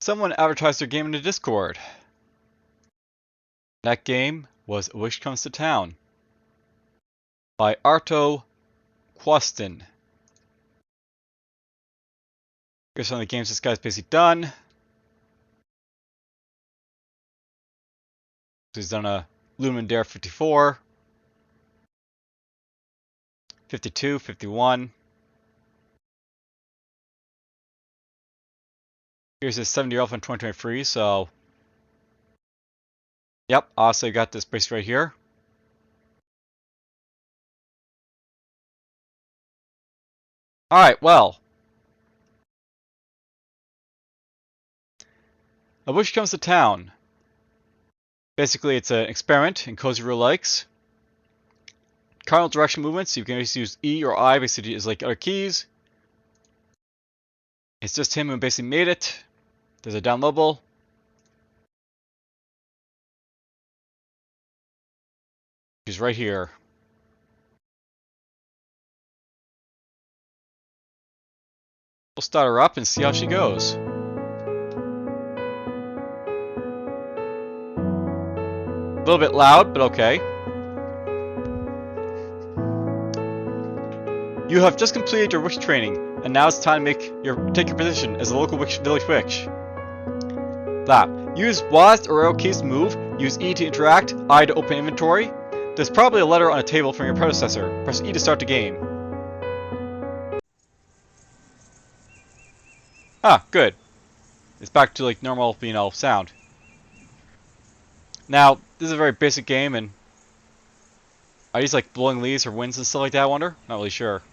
Someone advertised their game in the Discord. That game was Wish Comes to Town by Arto Quaston. Here's some of the games this guy's basically done. He's done a Lumen Dare 54, 52, 51. Here's his 70-year old from 2023, so yep, also got this based right here. Alright, well. A Wish Comes to Town. Basically, it's an experiment in Cozy Real Likes. Cardinal direction movements, you can just use E or I basically as like other keys. It's just him who basically made it. There's a downloadable. She's right here. We'll start her up and see how she goes. A little bit loud, but okay. You have just completed your witch training, and now it's time to take your position as a local village witch. Lap. Use WASD or arrow keys to move. Use E to interact, I to open inventory. There's probably a letter on a table from your predecessor. Press E to start the game. Ah, good. It's back to like normal, sound. Now, this is a very basic game, and are these like blowing leaves or winds and stuff like that, I wonder? Not really sure.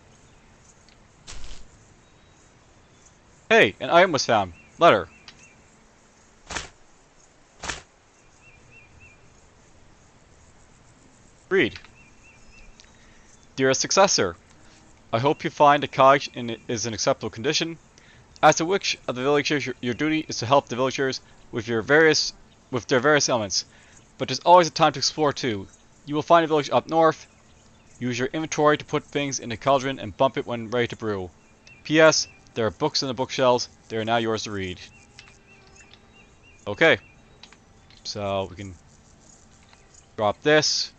Hey, an item was found. Letter. Read. Dearest successor, I hope you find the cottage is in acceptable condition. As a witch of the villagers, your duty is to help the villagers with their various ailments. But there's always a time to explore too. You will find a village up north. Use your inventory to put things in the cauldron and bump it when ready to brew. P.S. There are books in the bookshelves. They are now yours to read. Okay. So we can drop this.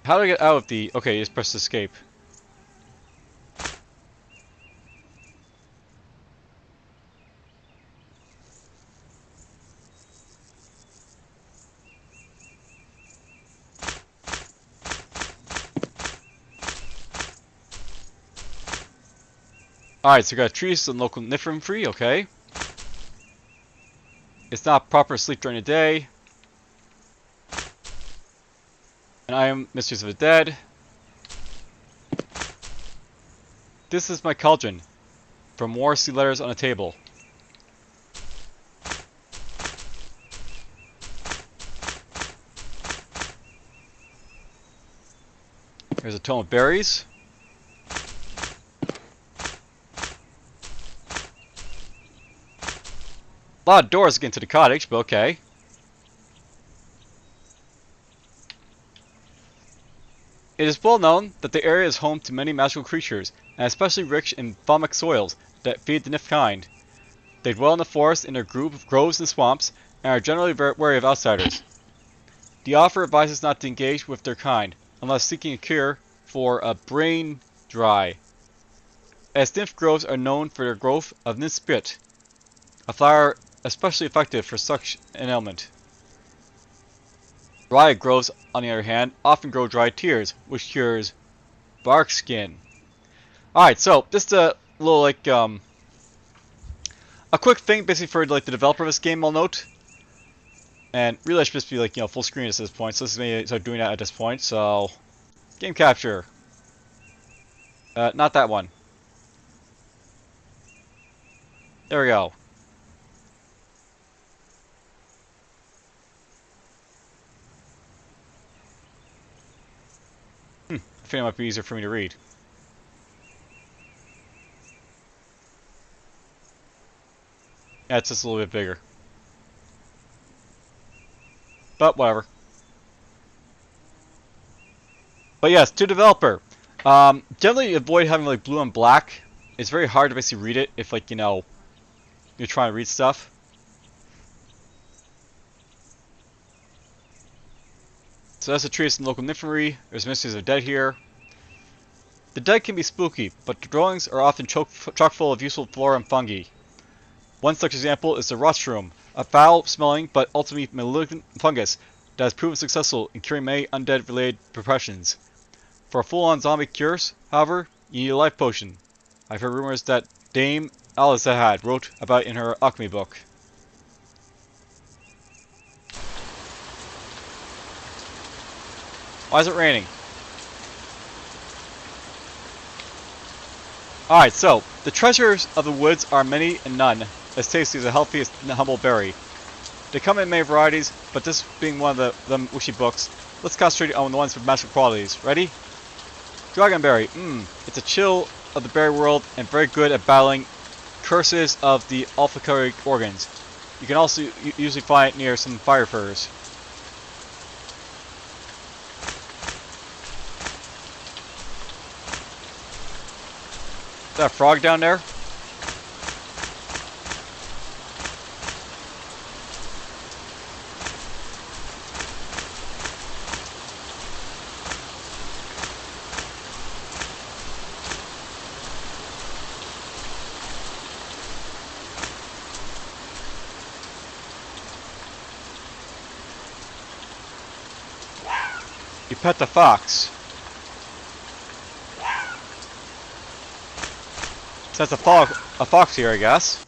How do I get out of the... Okay, just press escape. Alright, so we got trees and local Nifrim free, okay. It's not proper sleep during the day. And I am Mistress of the Dead. This is my cauldron. For more, see letters on a table. There's a tome of berries. A lot of doors get into the cottage, but okay. It is well known that the area is home to many magical creatures, and especially rich in fulmic soils that feed the Nif kind. They dwell in the forest in their groves and swamps, and are generally wary of outsiders. The author advises not to engage with their kind, unless seeking a cure for a brain dry. As Nif groves are known for their growth of Nifspit, a flower especially effective for such an ailment. Dry groves, on the other hand, often grow dry tears, which cures bark skin. Alright, so just a little like a quick thing basically for like the developer of this game, I'll note. And really I should just be like, full screen at this point, so this is me start doing that at this point, so game capture. Not that one. There we go. I think it might be easier for me to read. Yeah, it's just a little bit bigger. But whatever. But yes, to developer. Generally avoid having like blue and black. It's very hard to basically read it if like, you know, you're trying to read stuff. So that's a treatise in local infantry. There's mysteries of dead here. The dead can be spooky, but the drawings are often chock full of useful flora and fungi. One such example is the rostrum, a foul-smelling but ultimately malignant fungus that has proven successful in curing many undead-related depressions. For full-on zombie cures, however, you need a life potion. I've heard rumors that Dame Alizahad wrote about it in her alchemy book. Why is it raining? Alright, so, the treasures of the woods are many and none as tasty as the healthiest humble berry. They come in many varieties, but this being one of the wishy books, let's concentrate on the ones with magical qualities. Ready? Dragonberry. It's a chill of the berry world and very good at battling curses of the olfactory organs. You can also usually find it near some fire firs. Is that a frog down there? You pet the fox. So that's a fox here, I guess.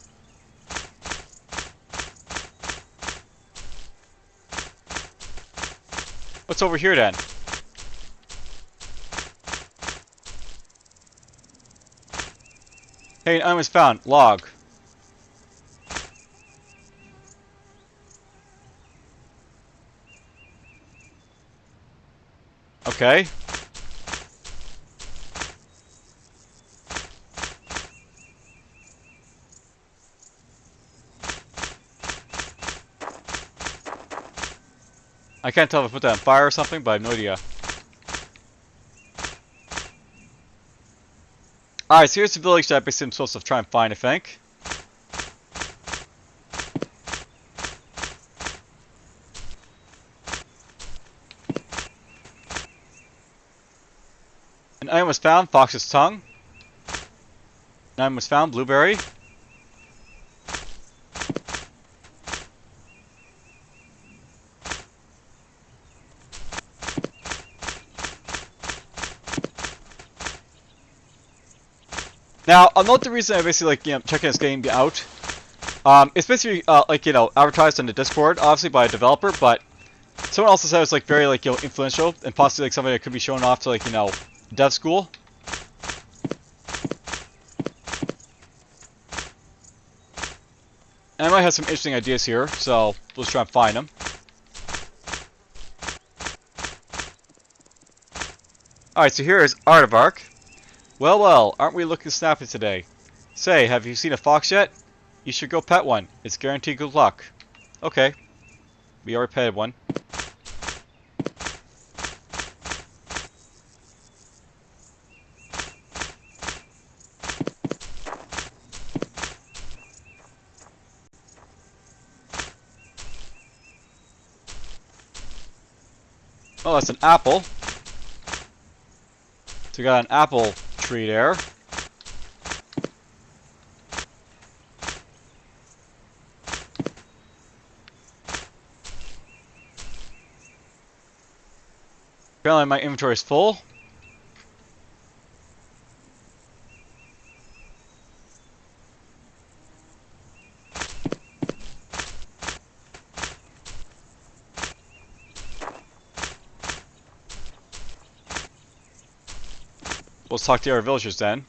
What's over here then? Hey, an item was found. Log. Okay. I can't tell if I put that on fire or something, but I have no idea. Alright, so here's the village that basically I'm supposed to try and find, I think. An item was found, fox's tongue. An item was found, blueberry. Now, I'll note the reason I basically like, you know, checking this game out. It's basically like, you know, advertised on the Discord, obviously by a developer, but someone else said it's like very like, you know, influential and possibly like something that could be shown off to like, you know, dev school. And I might have some interesting ideas here, so let's try and find them. Alright, so here is Aardvark. Well, well, aren't we looking snappy today? Say, have you seen a fox yet? You should go pet one. It's guaranteed good luck. Okay. We already petted one. Oh, that's an apple. So we got an apple tree there. Apparently my inventory is full. Let's talk to our villagers then.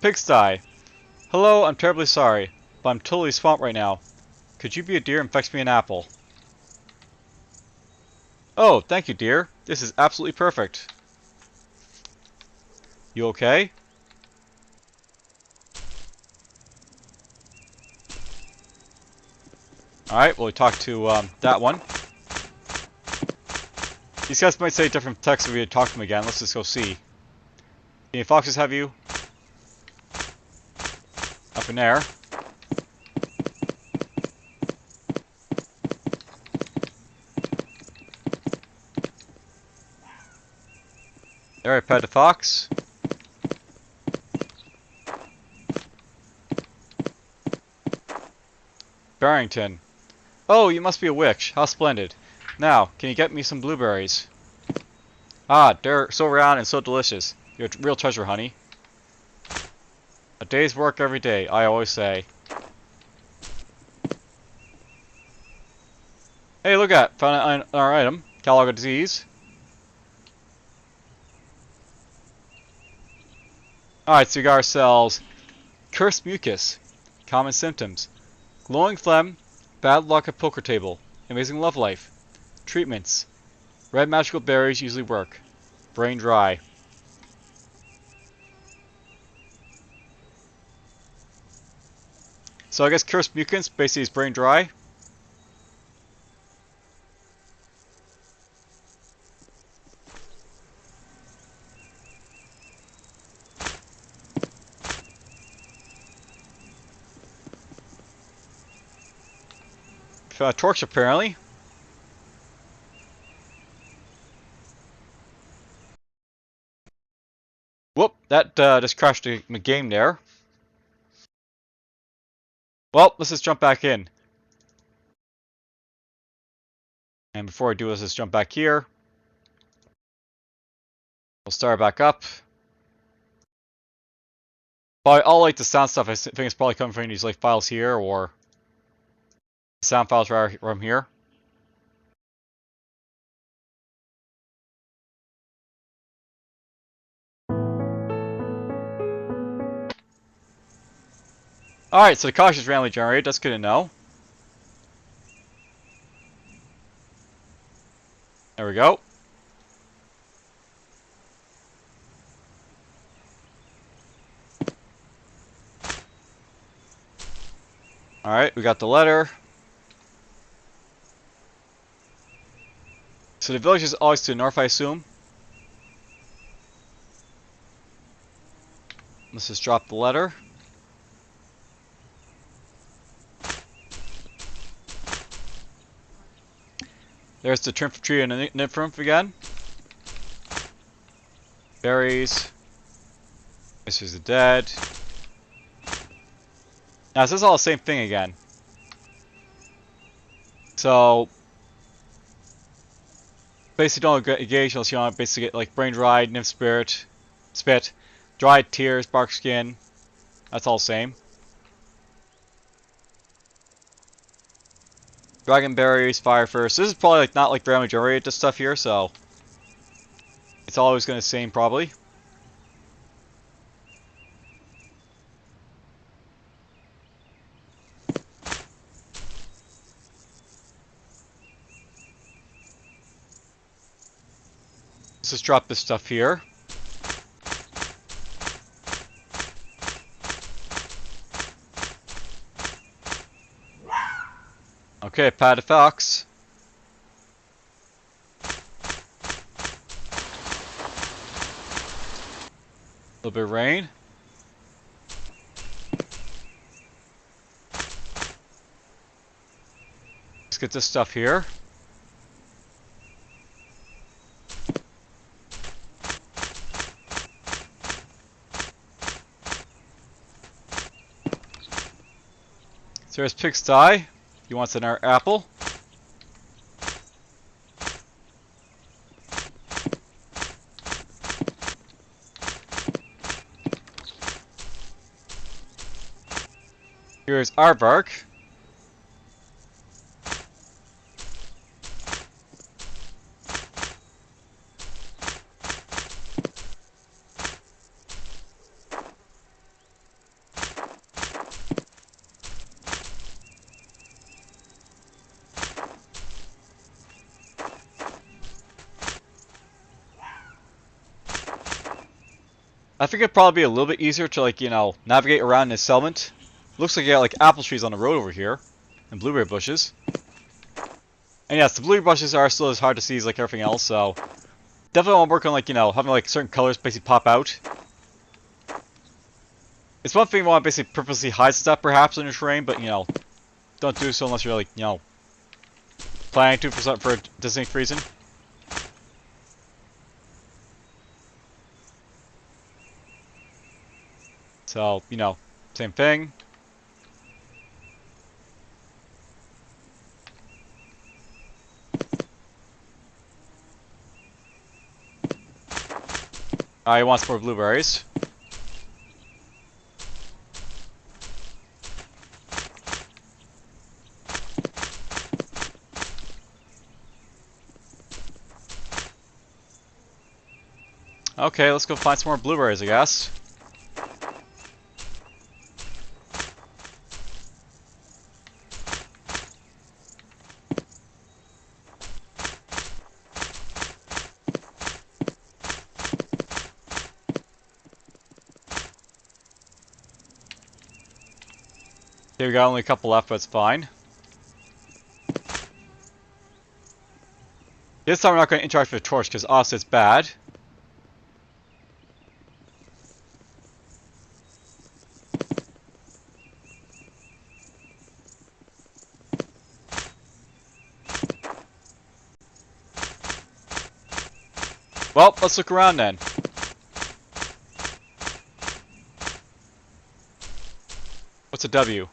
Pigsty. Hello, I'm terribly sorry, but I'm totally swamped right now. Could you be a deer and fetch me an apple? Oh, thank you, dear. This is absolutely perfect. You okay? Alright, well we talked to that one. These guys might say different text if we talk to them again. Let's just go see. Any foxes have you? Up in there. There, I pet the fox. Barrington. Oh, you must be a witch. How splendid. Now, can you get me some blueberries? Ah, they're so round and so delicious. You're a real treasure, honey. A day's work every day, I always say. Hey, look at! Found our item. Catalog of disease. Alright, so we got ourselves cursed mucus. Common symptoms. Glowing phlegm. Bad luck at poker table. Amazing love life. Treatments. Red magical berries usually work. Brain dry. So I guess cursed mucus basically is brain dry. Torch apparently. Whoop, that just crashed the game there. Well, let's just jump back in. And before I do, let's just jump back here. We'll start back up. But all like the sound stuff, I think it's probably coming from these like files here, or sound files from here. Alright, so the cache is randomly generated, that's good to know. There we go. Alright, we got the letter. So the village is always to the north, I assume. Let's just drop the letter. There's the Triumph Tree and the Nymph again. Berries. This is the dead. Now this is all the same thing again. So basically don't engage unless you want to basically get like brain dried, nymph spirit, spit, dried tears, bark skin. That's all the same. Dragon berries, fire first. This is probably like not like randomly generated this stuff here, so it's always gonna same probably. Let's just drop this stuff here. Okay, pat the fox. A little bit of rain. Let's get this stuff here. So there's Pig's Eye. He wants an apple. Here's Aardvark. I think it'd probably be a little bit easier to, like, you know, navigate around this settlement. Looks like you got like apple trees on the road over here. and blueberry bushes. And yes, the blueberry bushes are still as hard to see as like everything else, so definitely want to work on like, you know, having like certain colors basically pop out. It's one thing you want to basically purposely hide stuff perhaps in your terrain, but you know, don't do so unless you're like, you know, planning to for a distinct reason. So, you know, same thing. I want some more blueberries. Okay, let's go find some more blueberries, I guess. Okay, we got only a couple left, but it's fine. This time we're not going to interact with the torch, because honestly it's bad. Well, let's look around then. What's a W?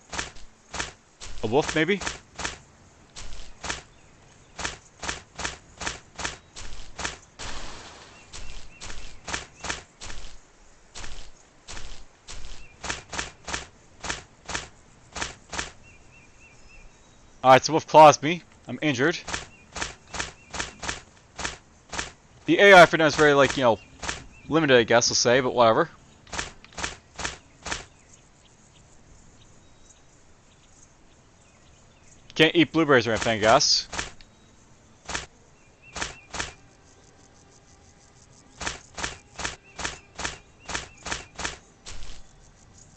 A wolf, maybe? Alright, so wolf claws me. I'm injured. The AI for now is very, like, you know, limited, I guess, we'll say, but whatever. Can't eat blueberries or anything, I guess.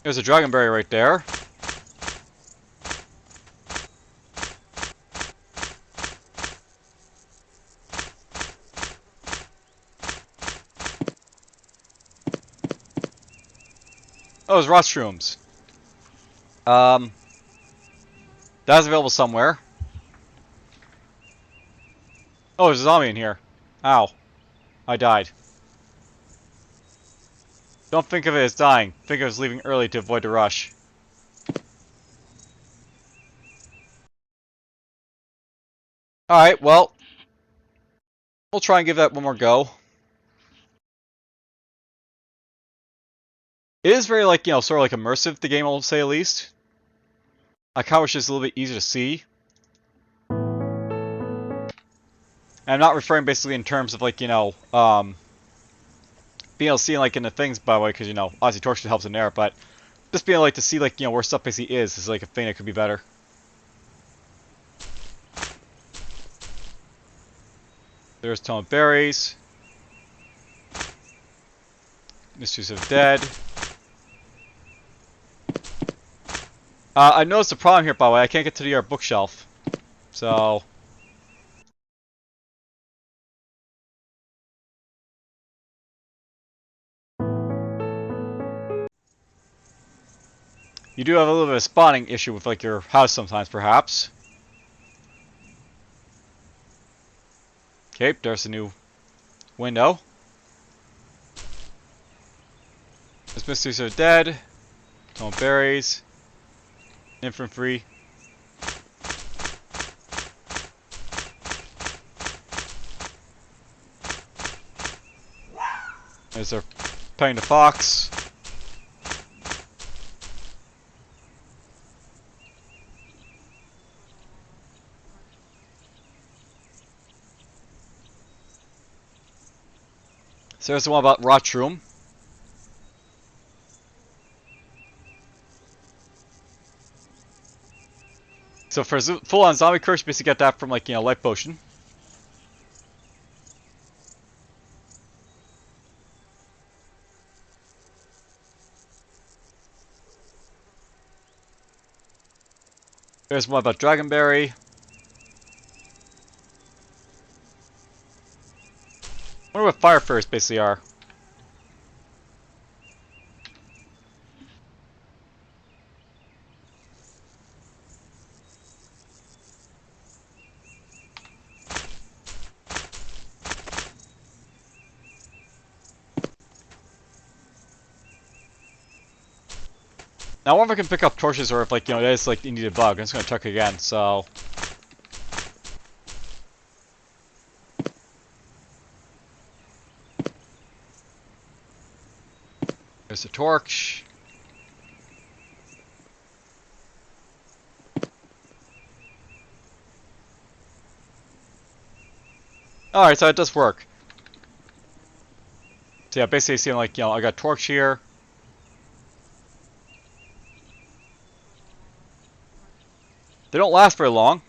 There's a dragonberry right there. Oh, there's rot shrooms. That's available somewhere. Oh, there's a zombie in here. Ow. I died. Don't think of it as dying. Think of it as leaving early to avoid the rush. Alright, well, we'll try and give that one more go. It is very, like, you know, sort of like immersive, the game, I'll say at least. I kind of wish it was a little bit easier to see. And I'm not referring basically in terms of, like, you know, being able to see, like, in the things, by the way, because, you know, obviously torch helps in there, but just being able, like, to see, like, you know, where stuff basically is like, a thing that could be better. There's Tome Berries. Mysteries of Dead. I noticed a problem here, by the way. I can't get to the bookshelf. So... you do have a little bit of a spawning issue with, like, your house sometimes, perhaps. Okay, there's a new window. There's Mysteries of Dead. Tome Berries. Infant-free. There's our petting the fox. So there's the one about Rockroom. So for full-on zombie curse, you basically get that from, like, you know, life potion. There's one about Dragonberry. I wonder what fire furs basically are. Now I wonder if I can pick up torches or if, like, you know, it's like you need a bug. I'm just gonna check again, so. There's a torch. Alright, so it does work. So yeah, basically seeing like, you know, I got torch here. They don't last very long.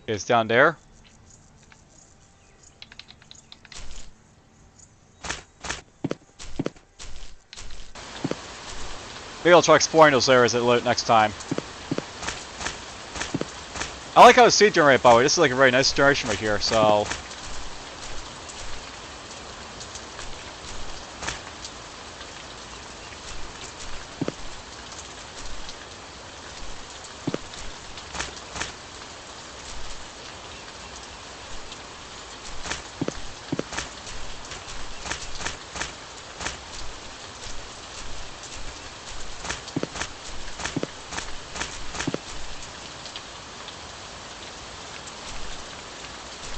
It's down there. Maybe I'll try exploring those areas next time. I like how it's seed generated, by the way. This is like a very nice generation right here, so.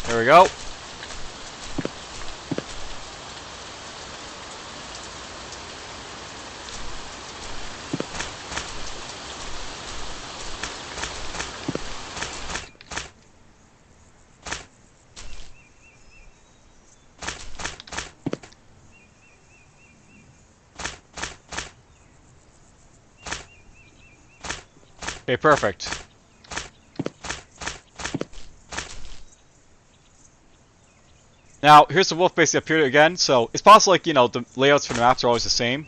There we go. Okay, perfect. Now, here's the wolf basically up here again, so it's possible, like, you know, the layouts for the maps are always the same.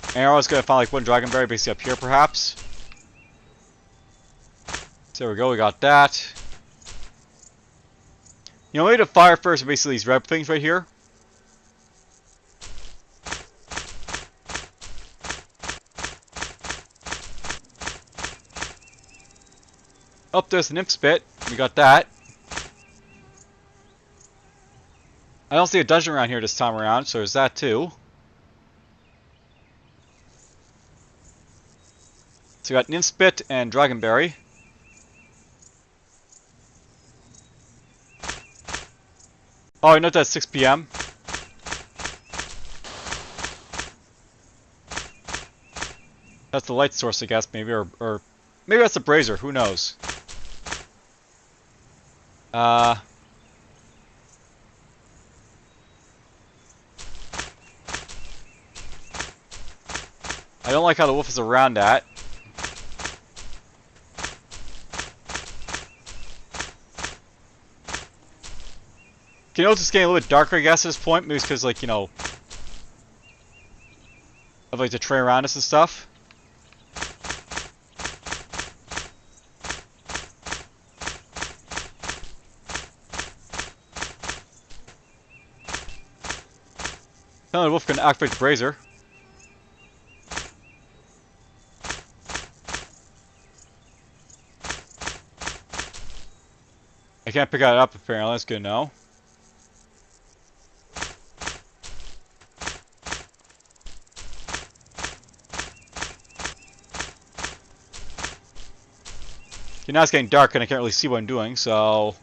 And you're always going to find, like, one dragonberry basically up here, perhaps. So there we go, we got that. You know, maybe the fire first are basically these red things right here. Oh, there's the nymph spit. We got that. I don't see a dungeon around here this time around, so there's that too. So we got nymph spit and dragonberry. Oh, I know that's 6 p.m. That's the light source, I guess, maybe, or maybe that's the brazier, who knows. I don't like how the wolf is around that. You know, it's just getting a little bit darker, I guess, at this point. Maybe it's because, like, you know, of, like, the terrain around us and stuff. Now the wolf can activate the brazier. I can't pick it up, apparently. That's good to know. Okay, now it's getting dark and I can't really see what I'm doing, so.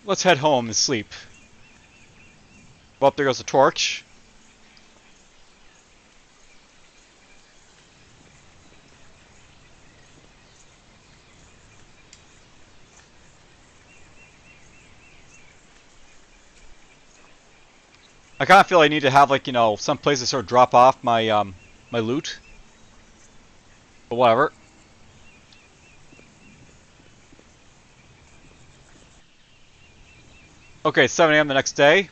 Let's head home and sleep. Well, there goes the torch. I kind of feel I need to have like, some place to sort of drop off my my loot. But whatever. Okay, 7 a.m. the next day.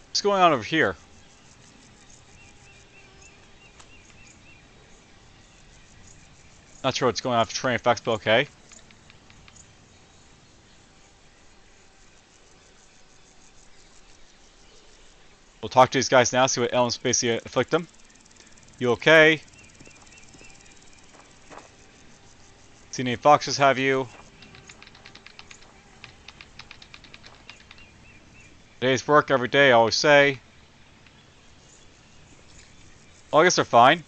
What's going on over here? Not sure what's going on with train effects, but okay. We'll talk to these guys now, see what ailments basically afflict them. You okay? See any foxes have you? Day's work every day, I always say. Well, I guess they're fine.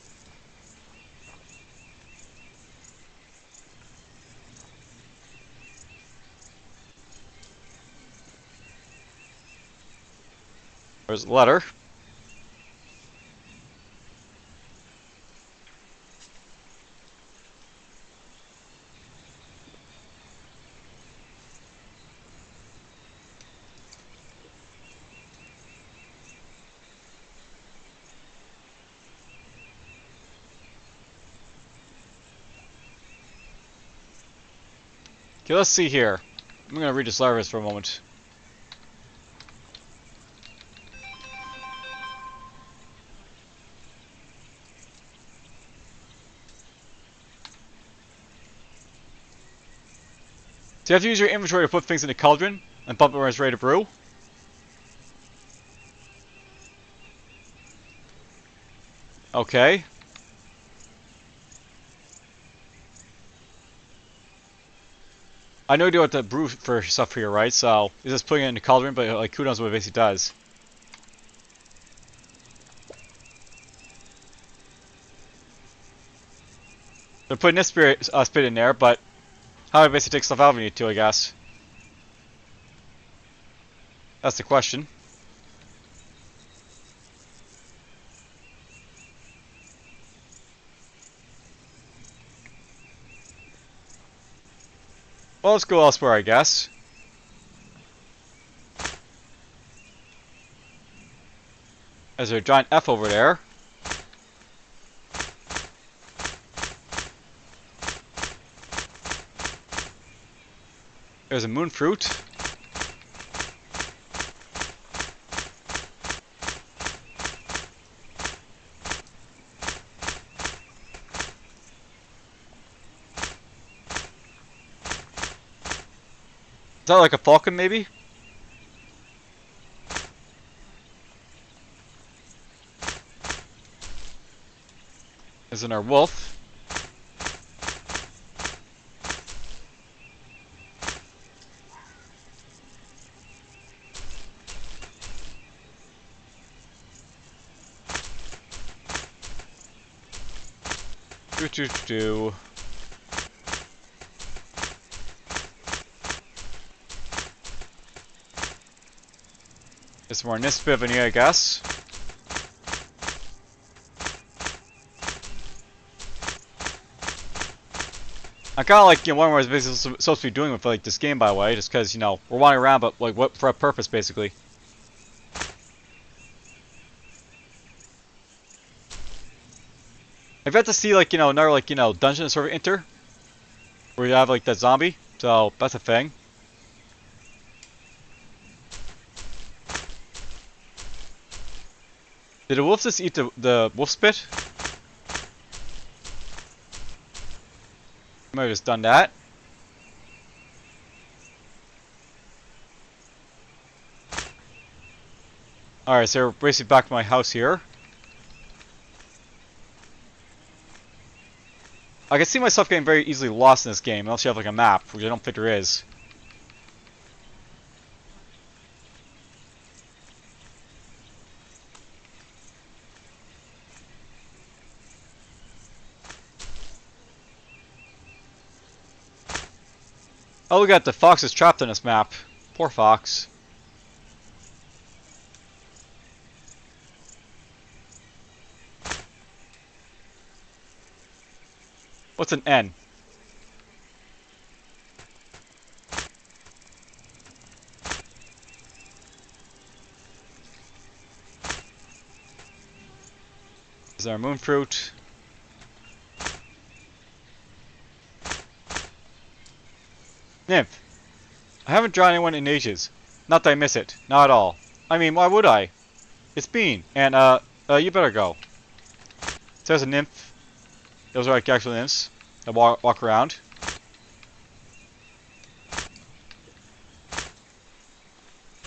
There's a letter. Okay, let's see here. I'm gonna read this letter for a moment. So you have to use your inventory to put things in the cauldron and bump it when it's ready to brew. Okay. I know you do have to brew for stuff here, right? So it's just putting it in the cauldron, but like who knows what it basically does. They're putting this spit in there, but how do I basically take stuff out if I need to, I guess? That's the question. Well, let's go elsewhere, I guess. There's a giant F over there. There's a moon fruit. Is that like a falcon, maybe? There's our wolf. Do. There's more Nispivany, I guess. I kind of like, wondering what I was basically supposed to be doing with like this game, by the way, just because, we're wandering around, but like what for a purpose, basically. I've yet to see like, another like, dungeon sort of enter, where you have like that zombie, so that's a thing. Did the wolf just eat the wolf spit? I might have just done that. Alright, so we're basically back to my house here. I can see myself getting very easily lost in this game, unless you have like a map, which I don't think there is. Oh, look at the fox is trapped on this map. Poor fox. What's an N? Is our moon fruit? Nymph. I haven't drawn anyone in ages. Not that I miss it. Not at all. I mean, why would I? It's Bean. And, you better go. So there's a nymph. Those are like actual nymphs that walk around.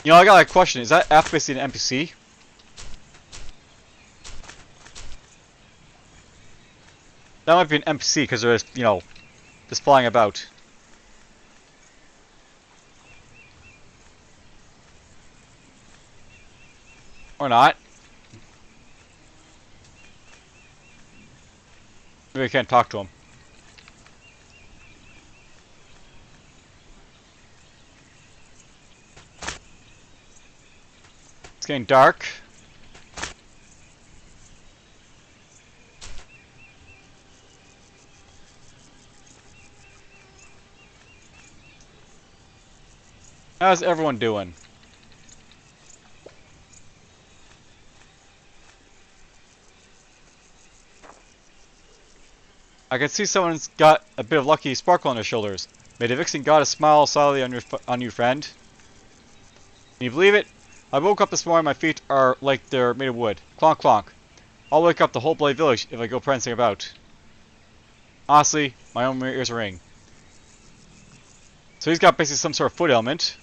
You know, I got a question. Is that F basically an NPC? That might be an NPC because they're, you know, just flying about. Or not. Maybe I can't talk to him. It's getting dark. How's everyone doing? I can see someone's got a bit of lucky sparkle on their shoulders. May the vixen goddess smile solidly on you, friend. Can you believe it? I woke up this morning, my feet are like they're made of wood. Clonk clonk. I'll wake up the whole bloody village if I go prancing about. Honestly, my own ears ring. So he's got basically some sort of foot ailment.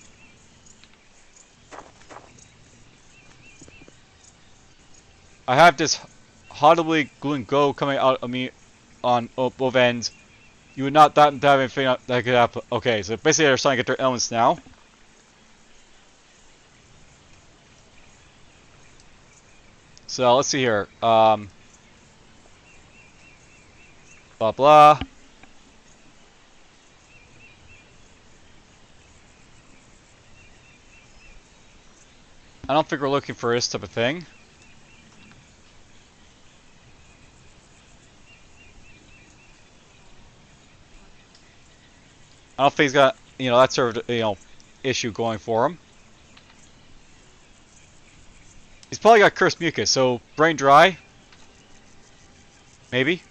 I have this audibly glue and go coming out of me on both ends. You would not have anything that could happen. Okay, so basically they're starting to get their ailments now. So let's see here. Blah blah. I don't think we're looking for this type of thing. I don't think he's got, you know, that sort of, you know, issue going for him. He's probably got cursed mucus, so brain dry. Maybe.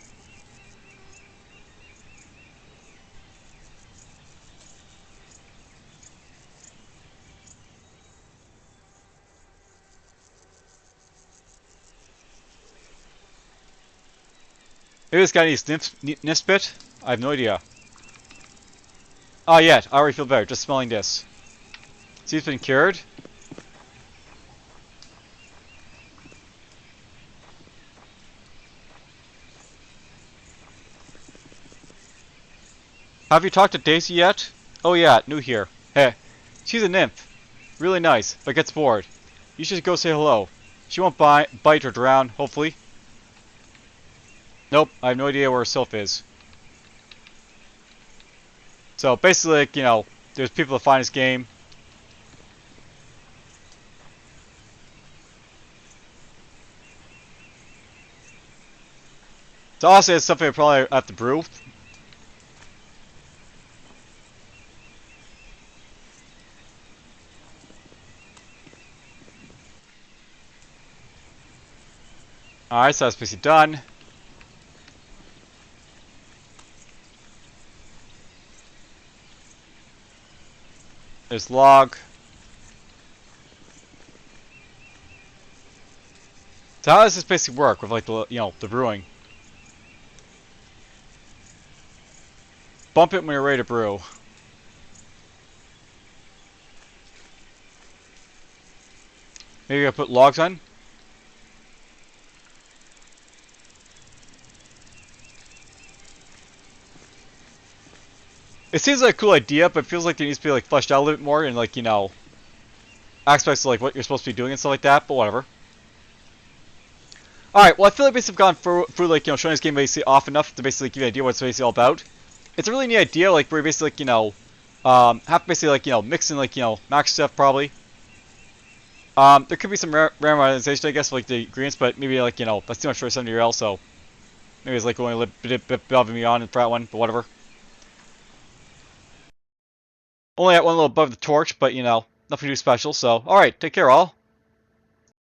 Maybe this guy needs nymphs bit? I have no idea. Oh yeah, I already feel better just smelling this. See, he's been cured. Have you talked to Daisy yet? Oh yeah, new here. Hey, she's a nymph. Really nice, but gets bored. You should go say hello. She won't bite or drown, hopefully. Nope, I have no idea where Sylph is. So basically, like, you know, there's people that find this game. So honestly, it's something I probably have to brew. Alright, so that's basically done. There's log. So how does this basically work with, like, the, you know, the brewing? Bump it when you're ready to brew. Maybe I put logs on. It seems like a cool idea, but it feels like it needs to be like fleshed out a little bit more and, like, you know, aspects of like what you're supposed to be doing and stuff like that. But whatever. All right. Well, I feel like basically I've gone through like, you know, showing this game basically off enough to basically give you an idea what it's basically all about. It's a really neat idea, like where you basically, like, you know, have to basically, like, you know, mix in, like, you know, max stuff probably. There could be some randomization, I guess, of, like, the ingredients, but maybe, like, you know, that's too much for somebody else. So Maybe it's like going a little bit above and beyond for that one, but whatever. Only at one little above the torch, but you know, nothing too special, so alright, take care all.